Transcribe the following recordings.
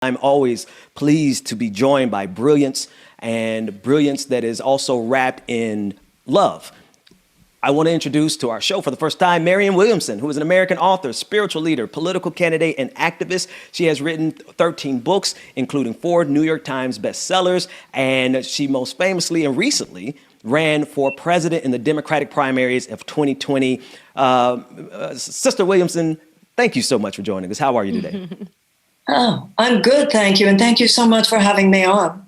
I'm always pleased to be joined by brilliance, and brilliance that is also wrapped in love. I want to introduce to our show for the first time Marianne Williamson, who is an American author, spiritual leader, political candidate, and activist. She has written 13 books, including 4 New York Times bestsellers, and she most famously and recently ran for president in the Democratic primaries of 2020. Sister Williamson, thank you so much for joining us. How are you today? Oh, I'm good, thank you. And thank you so much for having me on.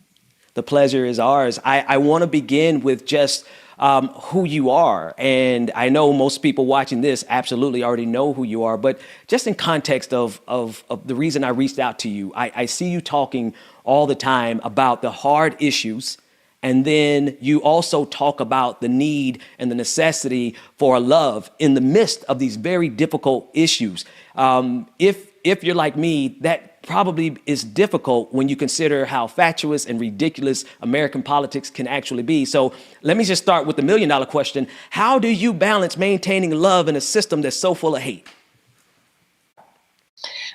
The pleasure is ours. I want to begin with just who you are. And I know most people watching this absolutely already know who you are, but just in context of the reason I reached out to you, I see you talking all the time about the hard issues. And then you also talk about the need and the necessity for love in the midst of these very difficult issues. If you're like me, that probably is difficult when you consider how fatuous and ridiculous American politics can actually be. So let me just start with the $1,000,000 question. How do you balance maintaining love in a system that's so full of hate?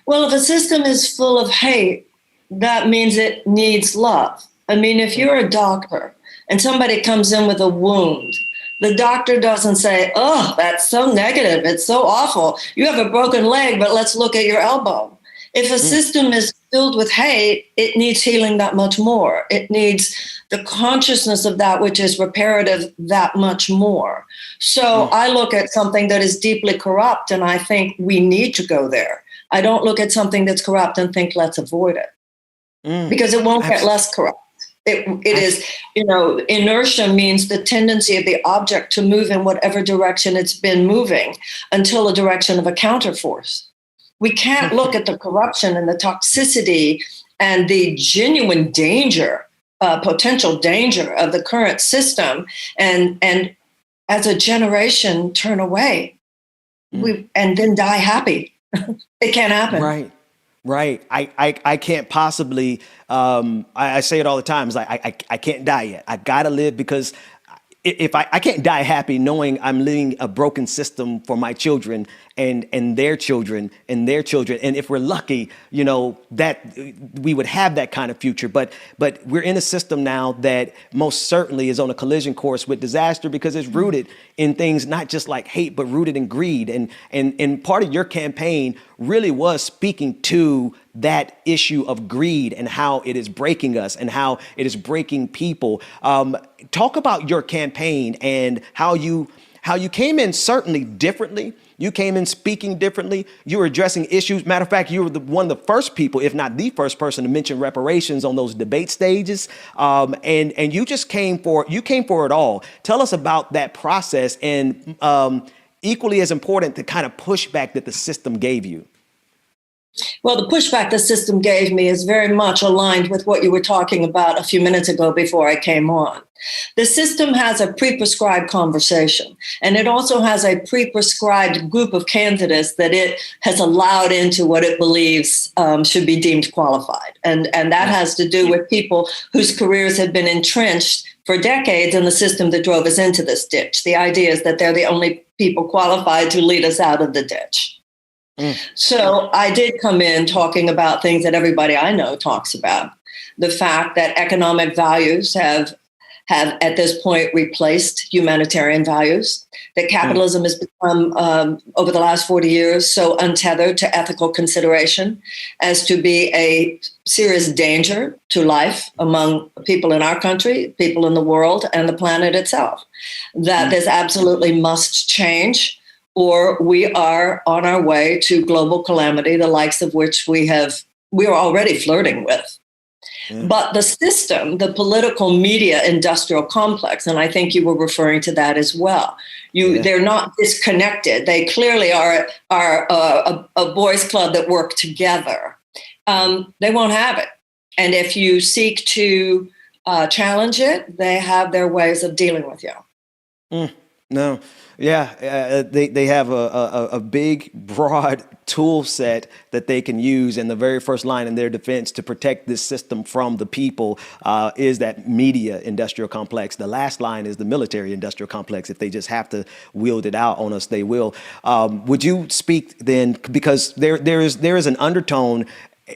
Well, if a system is full of hate, that means it needs love. I mean, if you're a doctor and somebody comes in with a wound, the doctor doesn't say, "Oh, that's so negative. It's so awful. You have a broken leg, but let's look at your elbow." If a system is filled with hate, it needs healing that much more. It needs the consciousness of that which is reparative that much more. So I look at something that is deeply corrupt and I think we need to go there. I don't look at something that's corrupt and think let's avoid it because it won't get less corrupt. It is, inertia means the tendency of the object to move in whatever direction it's been moving until a direction of a counterforce. We can't look at the corruption and the toxicity and the genuine danger, potential danger of the current system and as a generation turn away and then die happy. It can't happen. Right. I can't possibly, I say it all the time. It's like, I can't die yet. I got to live because if I can't die happy knowing I'm living a broken system for my children and their children and their children. And if we're lucky, that we would have that kind of future. But we're in a system now that most certainly is on a collision course with disaster because it's rooted in things not just like hate, but rooted in greed. And part of your campaign really was speaking to that issue of greed and how it is breaking us and how it is breaking people. Talk about your campaign and how you came in certainly differently. You came in speaking differently. You were addressing issues. Matter of fact, you were one of the first people, if not the first person, to mention reparations on those debate stages. And you just came for it all. Tell us about that process and equally as important, the kind of pushback that the system gave you. Well, the pushback the system gave me is very much aligned with what you were talking about a few minutes ago before I came on. The system has a pre-prescribed conversation, and it also has a pre-prescribed group of candidates that it has allowed into what it believes should be deemed qualified. And that has to do with people whose careers have been entrenched for decades in the system that drove us into this ditch. The idea is that they're the only people qualified to lead us out of the ditch. So I did come in talking about things that everybody I know talks about. The fact that economic values have at this point replaced humanitarian values, that capitalism has become, over the last 40 years, so untethered to ethical consideration as to be a serious danger to life among people in our country, people in the world, and the planet itself. That this absolutely must change, or we are on our way to global calamity, the likes of which we are already flirting with. But the system, the political media industrial complex, and I think you were referring to that as well. They're not disconnected. They clearly are a boys' club that work together. They won't have it. And if you seek to challenge it, they have their ways of dealing with you. No. Yeah, they have a big, broad tool set that they can use. And the very first line in their defense to protect this system from the people is that media industrial complex. The last line is the military industrial complex. If they just have to wield it out on us, they will. Would you speak then, because there is an undertone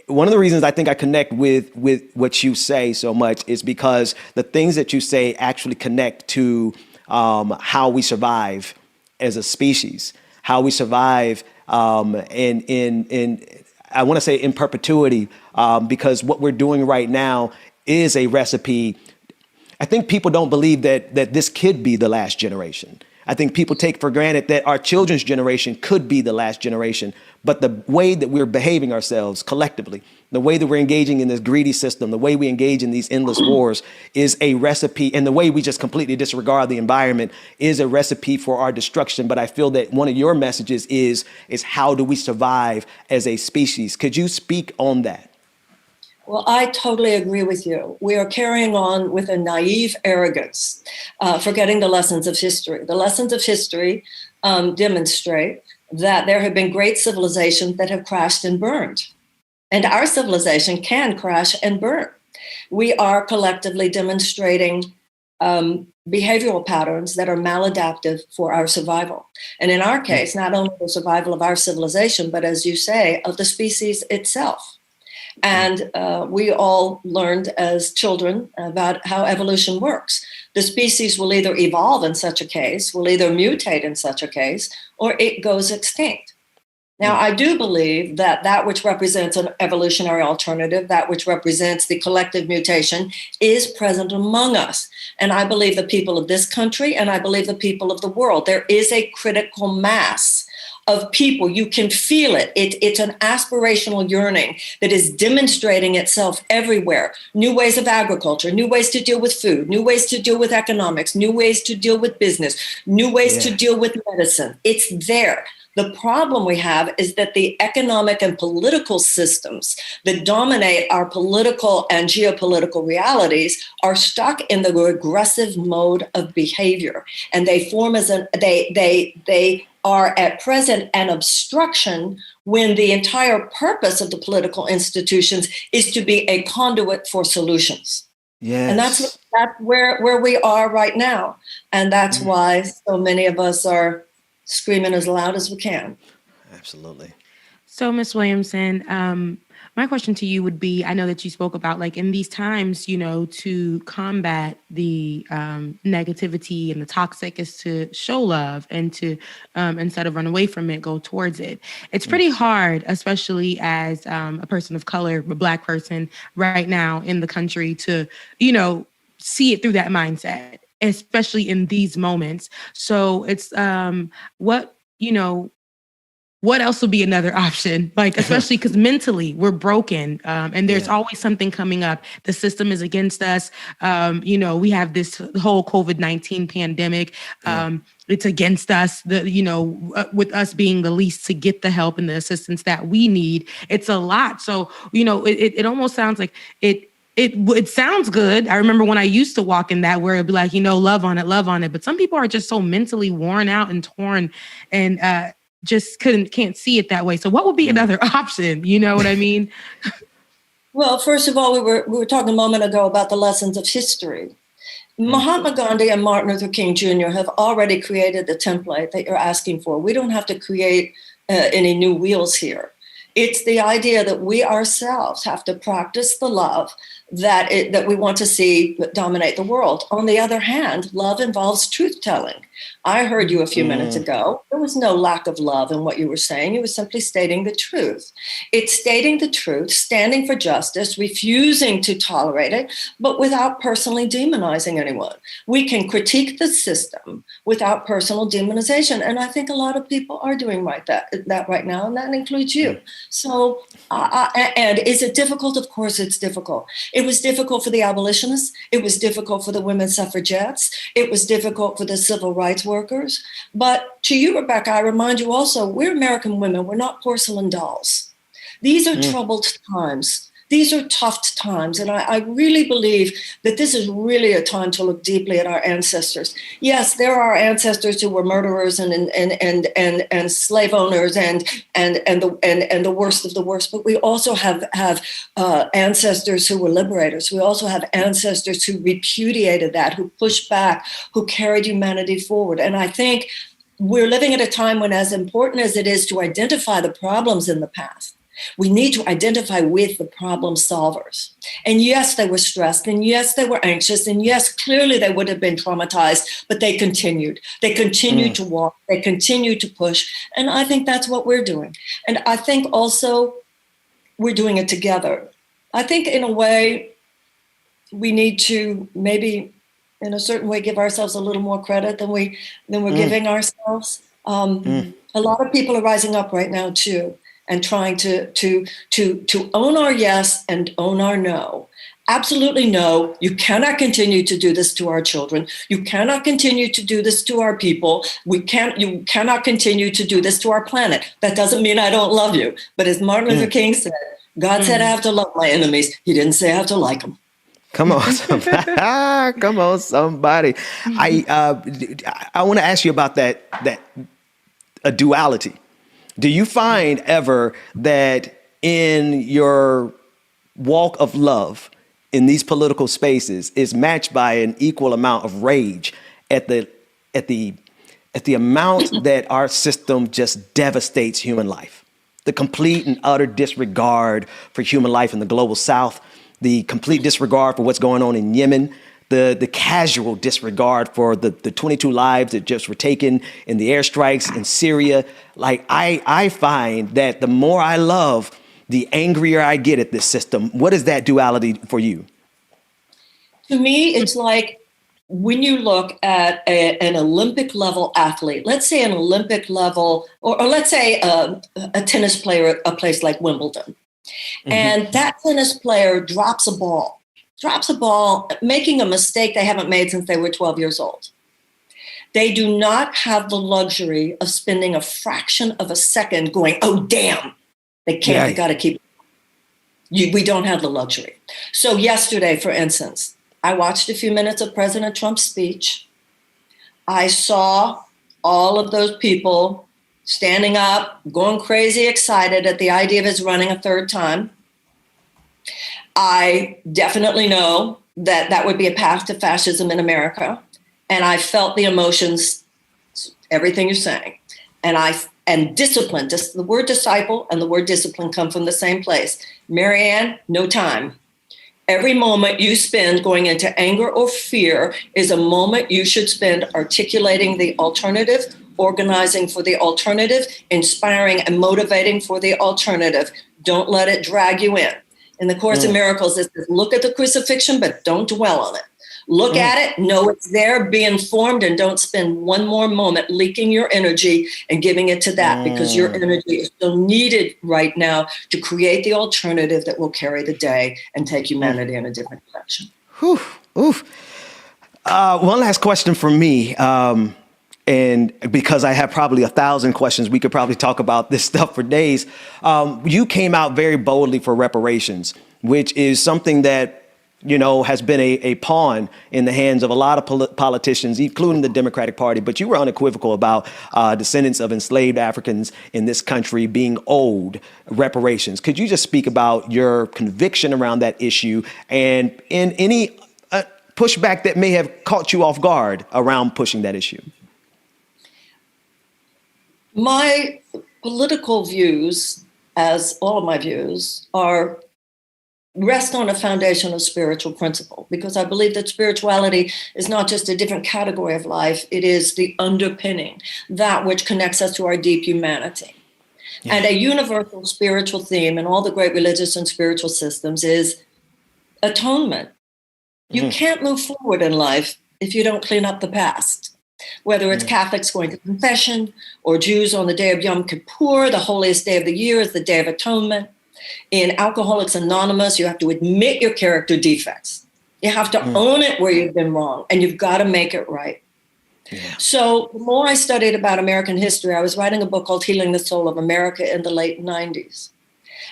one of the reasons I think I connect with what you say so much is because the things that you say actually connect to how we survive as a species, how we survive in I want to say in perpetuity, because what we're doing right now is a recipe. I think people don't believe that this could be the last generation. I think people take for granted that our children's generation could be the last generation. But the way that we're behaving ourselves collectively, the way that we're engaging in this greedy system, the way we engage in these endless wars is a recipe. And the way we just completely disregard the environment is a recipe for our destruction. But I feel that one of your messages is how do we survive as a species? Could you speak on that? Well, I totally agree with you. We are carrying on with a naive arrogance, forgetting the lessons of history. The lessons of history demonstrate that there have been great civilizations that have crashed and burned. And our civilization can crash and burn. We are collectively demonstrating behavioral patterns that are maladaptive for our survival. And in our case, not only the survival of our civilization, but as you say, of the species itself. And we all learned as children about how evolution works. The species will either evolve in such a case, will either mutate in such a case, or it goes extinct. Now, I do believe that which represents an evolutionary alternative, that which represents the collective mutation, is present among us. And I believe the people of this country, and I believe the people of the world, there is a critical mass of people. You can feel it. It's an aspirational yearning that is demonstrating itself everywhere. New ways of agriculture, new ways to deal with food, new ways to deal with economics, new ways to deal with business, new ways to deal with medicine. It's there. The problem we have is that the economic and political systems that dominate our political and geopolitical realities are stuck in the regressive mode of behavior. And they form as they are at present an obstruction when the entire purpose of the political institutions is to be a conduit for solutions. Yes. And that's where we are right now. And that's why so many of us are screaming as loud as we can. Absolutely. So, Ms. Williamson, my question to you would be, I know that you spoke about like in these times, to combat the negativity and the toxic is to show love and to, instead of run away from it, go towards it. It's pretty hard, especially as a person of color, a Black person right now in the country to, see it through that mindset, especially in these moments. So it's what else would be another option? Like, especially because mentally we're broken and there's always something coming up. The system is against us. We have this whole COVID-19 pandemic. It's against us, with us being the least to get the help and the assistance that we need. It's a lot. So, it almost sounds like it sounds good. I remember when I used to walk in that where it'd be like, love on it. But some people are just so mentally worn out and torn and just can't see it that way. So what would be another option? You know what I mean? Well, first of all, we were talking a moment ago about the lessons of history. Mahatma Gandhi and Martin Luther King Jr. have already created the template that you're asking for. We don't have to create any new wheels here. It's the idea that we ourselves have to practice the love that we want to see dominate the world. On the other hand, love involves truth-telling. I heard you a few minutes ago. There was no lack of love in what you were saying. You were simply stating the truth. It's stating the truth, standing for justice, refusing to tolerate it, but without personally demonizing anyone. We can critique the system without personal demonization. And I think a lot of people are doing that right now, and that includes you. So, and is it difficult? Of course it's difficult. It was difficult for the abolitionists. It was difficult for the women suffragettes. It was difficult for the civil rights workers. But to you, Rebecca, I remind you also, we're American women. We're not porcelain dolls. These are troubled times. These are tough times. And I really believe that this is really a time to look deeply at our ancestors. Yes, there are ancestors who were murderers and slave owners and the worst of the worst. But we also have ancestors who were liberators. We also have ancestors who repudiated that, who pushed back, who carried humanity forward. And I think we're living at a time when, as important as it is to identify the problems in the past, We need to identify with the problem solvers. And yes, they were stressed. And yes, they were anxious. And yes, clearly they would have been traumatized, but they continued. They continued to walk. They continued to push. And I think that's what we're doing. And I think also we're doing it together. I think in a way, we need to maybe in a certain way give ourselves a little more credit than we're giving ourselves. A lot of people are rising up right now too, and trying to own our yes and own our no. Absolutely no, you cannot continue to do this to our children. You cannot continue to do this to our people. You cannot continue to do this to our planet. That doesn't mean I don't love you. But as Martin Luther King said, God said I have to love my enemies. He didn't say I have to like them. Come on, somebody. Come on, somebody. I want to ask you about that a duality. Do you find ever that in your walk of love in these political spaces is matched by an equal amount of rage at the amount that our system just devastates human life? The complete and utter disregard for human life in the global South, the complete disregard for what's going on in Yemen, the casual disregard for the 22 lives that just were taken in the airstrikes in Syria. Like I find that the more I love, the angrier I get at this system. What is that duality for you? To me, it's like when you look at an Olympic level athlete, let's say an Olympic level, or let's say a tennis player at a place like Wimbledon. And that tennis player drops a ball, making a mistake they haven't made since they were 12 years old. They do not have the luxury of spending a fraction of a second going, oh, damn, they can't, they got to keep it. We don't have the luxury. So yesterday, for instance, I watched a few minutes of President Trump's speech. I saw all of those people standing up, going crazy, excited at the idea of his running a third time. I definitely know that that would be a path to fascism in America. And I felt the emotions, everything you're saying. And discipline, just the word disciple and the word discipline come from the same place. Marianne, no time. Every moment you spend going into anger or fear is a moment you should spend articulating the alternative, organizing for the alternative, inspiring and motivating for the alternative. Don't let it drag you in. In the Course in Miracles, it says, look at the crucifixion, but don't dwell on it. Look at it, know it's there, be informed, and don't spend one more moment leaking your energy and giving it to that, because your energy is so needed right now to create the alternative that will carry the day and take humanity in a different direction. One last question from me. And because I have probably 1,000 questions, we could probably talk about this stuff for days. You came out very boldly for reparations, which is something that, you know, has been a pawn in the hands of a lot of politicians, including the Democratic Party. But you were unequivocal about descendants of enslaved Africans in this country being owed reparations. Could you just speak about your conviction around that issue and in any pushback that may have caught you off guard around pushing that issue? My political views, as all of my views, rest on a foundation of spiritual principle, because I believe that spirituality is not just a different category of life. It is the underpinning, that which connects us to our deep humanity. Yeah. And a universal spiritual theme in all the great religious and spiritual systems is atonement. You can't move forward in life if you don't clean up the past. Whether it's Catholics going to confession or Jews on the day of Yom Kippur, the holiest day of the year is the Day of Atonement. In Alcoholics Anonymous, you have to admit your character defects. You have to own it where you've been wrong, and you've got to make it right. Yeah. So the more I studied about American history, I was writing a book called Healing the Soul of America in the late 90s.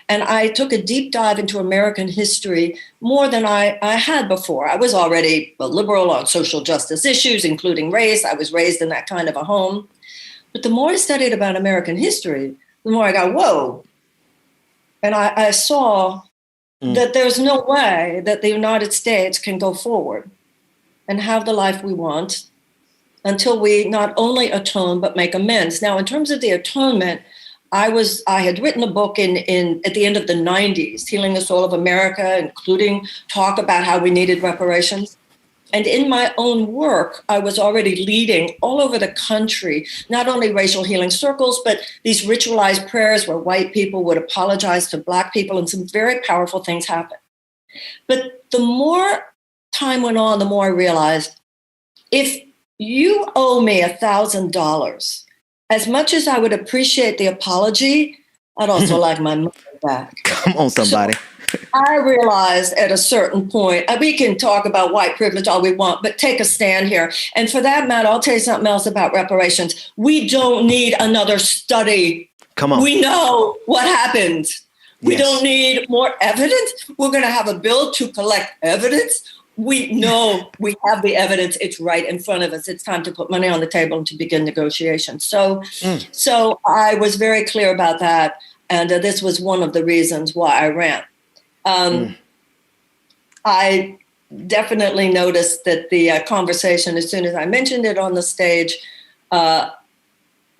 And I took a deep dive into American history more than I had before. I was already a liberal on social justice issues, including race. I was raised in that kind of a home. But the more I studied about American history, the more I got, whoa. And I saw that there's no way that the United States can go forward and have the life we want until we not only atone, but make amends. Now, in terms of the atonement, I had written a book in at the end of the 90s, Healing the Soul of America, including talk about how we needed reparations. And in my own work, I was already leading all over the country, not only racial healing circles, but these ritualized prayers where white people would apologize to Black people, and some very powerful things happened. But the more time went on, the more I realized, if you owe me $1,000, as much as I would appreciate the apology, I'd also like my money back. Come on, somebody. So I realized at a certain point, we can talk about white privilege all we want, but take a stand here. And for that matter, I'll tell you something else about reparations. We don't need another study. Come on. We know what happened. We Yes. don't need more evidence. We're going to have a bill to collect evidence. We know we have the evidence. It's right in front of us. It's time to put money on the table and to begin negotiations. So I was very clear about that. And this was one of the reasons why I ran. I definitely noticed that the conversation, as soon as I mentioned it on the stage,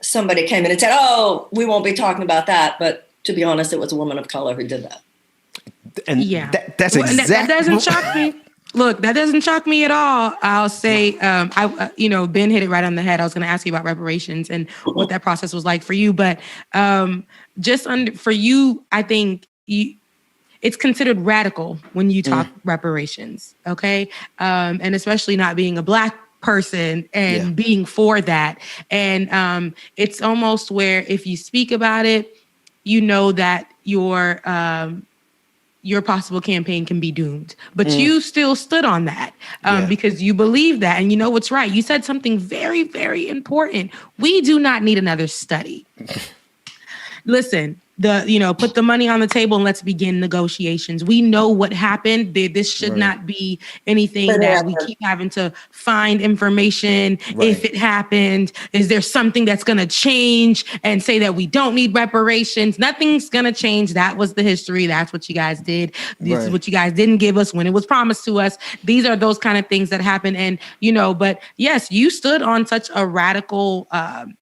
somebody came in and said, "Oh, we won't be talking about that." But to be honest, it was a woman of color who did that. And Yeah, that's Well, and exactly. that doesn't shock me. Look, that doesn't shock me at all. I'll say, Ben hit it right on the head. I was going to ask you about reparations and what that process was like for you, but for you, I think it's considered radical when you talk reparations, okay? And especially not being a Black person and being for that. And it's almost where if you speak about it, you know that your possible campaign can be doomed, but you still stood on that because you believe that, and you know what's right. You said something very, very important. We do not need another study. Listen, put the money on the table and let's begin negotiations. We know what happened. This should not be anything that we keep having to find information. If it happened, is there something that's going to change and say that we don't need reparations? Nothing's going to change. That was the history. That's what you guys did. This is what you guys didn't give us when it was promised to us. These are those kind of things that happen. And, but yes, you stood on such a radical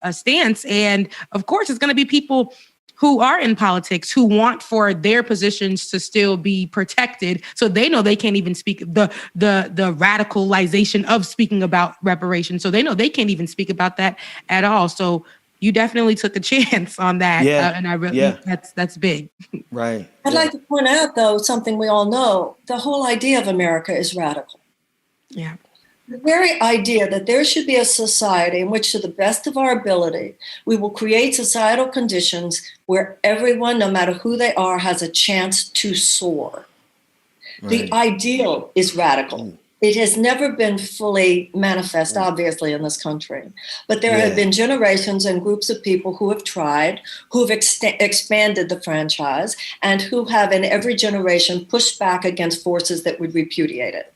a stance. And of course, it's going to be people who are in politics who want for their positions to still be protected. So they know they can't even speak the radicalization of speaking about reparations. So they know they can't even speak about that at all. So you definitely took a chance on that. And I really, that's big. Right. I'd like to point out, though, something we all know. The whole idea of America is radical. Yeah. The very idea that there should be a society in which, to the best of our ability, we will create societal conditions where everyone, no matter who they are, has a chance to soar. Right. The ideal is radical. It has never been fully manifest, obviously, in this country. But there have been generations and groups of people who have tried, who have expanded the franchise, and who have, in every generation, pushed back against forces that would repudiate it.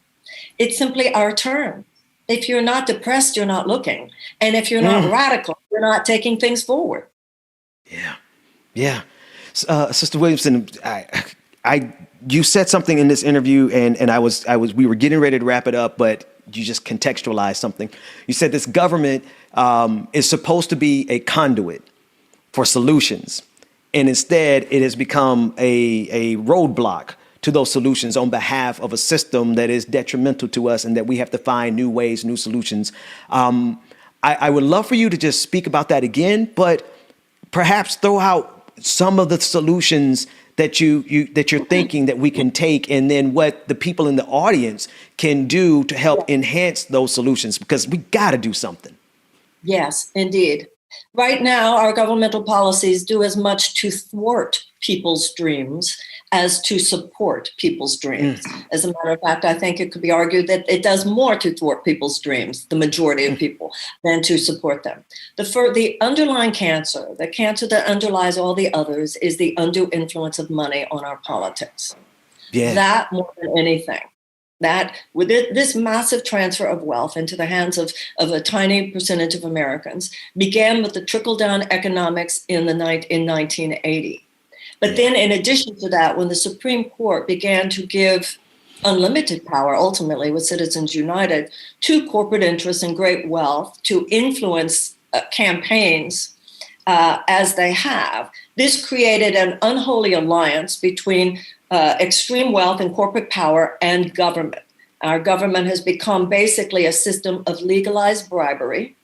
It's simply our turn. If you're not depressed, you're not looking. And if you're not radical, you're not taking things forward. Yeah. Sister Williamson, you said something in this interview, and we were getting ready to wrap it up, but you just contextualized something. You said this government is supposed to be a conduit for solutions, and instead it has become a roadblock to those solutions on behalf of a system that is detrimental to us, and that we have to find new ways, new solutions. I would love for you to just speak about that again, but perhaps throw out some of the solutions that you're thinking that we can take, and then what the people in the audience can do to help enhance those solutions, because we got to do something. Yes, indeed. Right now, our governmental policies do as much to thwart people's dreams as to support people's dreams. As a matter of fact, I think it could be argued that it does more to thwart people's dreams, the majority of people, than to support them. The underlying cancer, the cancer that underlies all the others, is the undue influence of money on our politics. Yeah. That more than anything. That with this massive transfer of wealth into the hands of a tiny percentage of Americans began with the trickle-down economics in 1980. But then in addition to that, when the Supreme Court began to give unlimited power, ultimately with Citizens United, to corporate interests and great wealth to influence campaigns as they have, this created an unholy alliance between extreme wealth and corporate power and government. Our government has become basically a system of legalized bribery,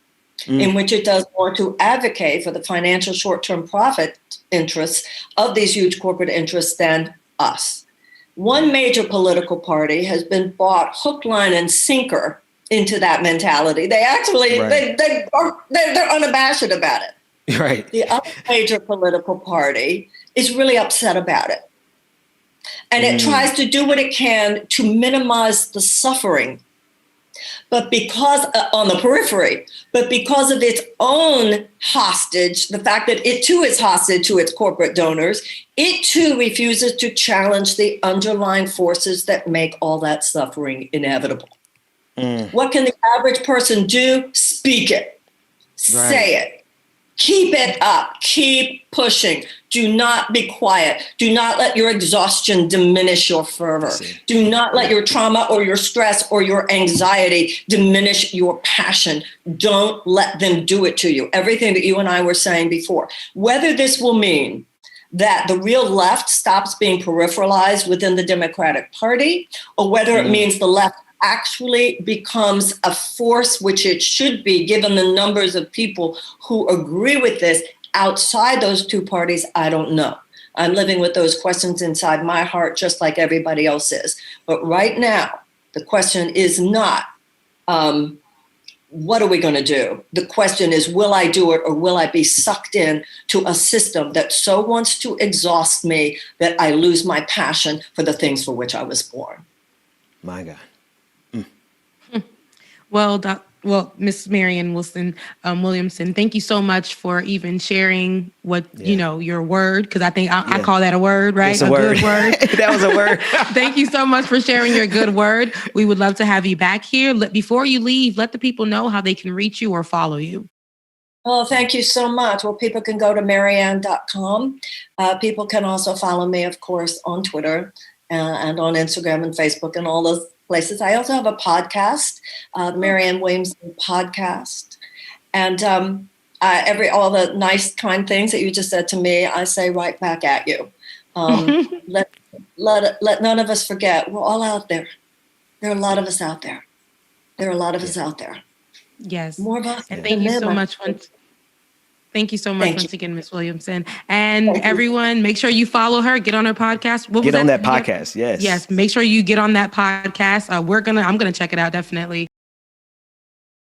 in which it does more to advocate for the financial short-term profit interests of these huge corporate interests than us. One major political party has been bought hook, line, and sinker into that mentality. They actually, Right. they're unabashed about it. Right. The other major political party is really upset about it. And it tries to do what it can to minimize the suffering. But because on the periphery, but because of its own hostage, the fact that it too is hostage to its corporate donors, it too refuses to challenge the underlying forces that make all that suffering inevitable. What can the average person do? Speak it, say it, keep it up, keep pushing. Do not be quiet. Do not let your exhaustion diminish your fervor. Do not let your trauma or your stress or your anxiety diminish your passion. Don't let them do it to you. Everything that you and I were saying before. Whether this will mean that the real left stops being peripheralized within the Democratic Party, or whether it means the left actually becomes a force, which it should be, given the numbers of people who agree with this, outside those two parties, I don't know. I'm living with those questions inside my heart, just like everybody else is. But right now, the question is not, what are we going to do? The question is, will I do it, or will I be sucked in to a system that so wants to exhaust me that I lose my passion for the things for which I was born? My God. Well, Miss Marianne Williamson, thank you so much for even sharing what, your word, because I think I call that a word, right? It's a word. Good word. That was a word. Thank you so much for sharing your good word. We would love to have you back here. Before you leave, let the people know how they can reach you or follow you. Well, thank you so much. Well, people can go to Marianne.com. People can also follow me, of course, on Twitter and on Instagram and Facebook and all those places. I also have a podcast, the Marianne Williamson podcast. And all the nice, kind things that you just said to me, I say right back at you. Let none of us forget, we're all out there. There are a lot of us out there. There are a lot of us out there. Yes. More of us. And thank you so much. Thank you so much once again, Ms. Williamson. And everyone, make sure you follow her, get on her podcast. Get on that podcast, yes. Yes, make sure you get on that podcast. I'm going to check it out, definitely.